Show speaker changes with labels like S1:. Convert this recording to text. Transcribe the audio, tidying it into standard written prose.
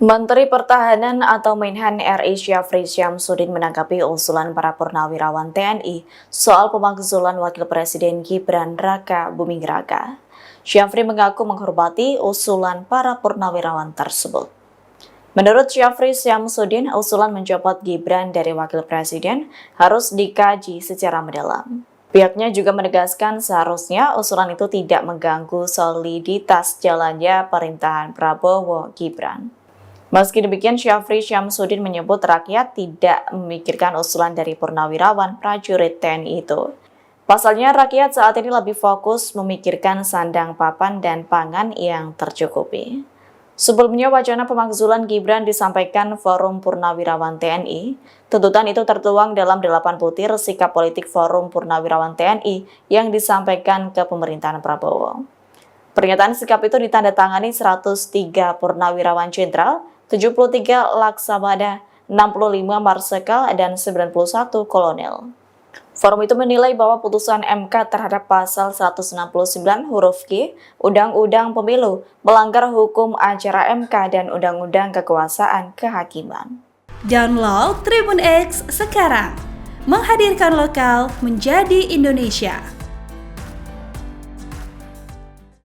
S1: Menteri Pertahanan atau Menhan RI Syafri Syamsuddin menanggapi usulan para purnawirawan TNI soal pemakzulan Wakil Presiden Gibran Raka Buming Raka. Syafri mengaku menghormati usulan para purnawirawan tersebut. Menurut Syafri Syamsuddin, usulan mencopot Gibran dari Wakil Presiden harus dikaji secara mendalam. Pihaknya juga menegaskan seharusnya usulan itu tidak mengganggu soliditas jalannya pemerintahan Prabowo Gibran. Meski demikian, Syafri Syamsuddin menyebut rakyat tidak memikirkan usulan dari purnawirawan prajurit TNI itu. Pasalnya, rakyat saat ini lebih fokus memikirkan sandang papan dan pangan yang tercukupi. Sebelumnya, wacana pemakzulan Gibran disampaikan Forum Purnawirawan TNI. Tuntutan itu tertuang dalam 8 butir sikap politik Forum Purnawirawan TNI yang disampaikan ke pemerintahan Prabowo. Pernyataan sikap itu ditandatangani 103 purnawirawan jenderal, 73 laksamana, 65 marsekal, dan 91 kolonel. Forum itu menilai bahwa putusan MK terhadap pasal 169 huruf G Undang-Undang Pemilu melanggar hukum acara MK dan Undang-Undang Kekuasaan Kehakiman.
S2: Download Tribun X sekarang, menghadirkan lokal menjadi Indonesia.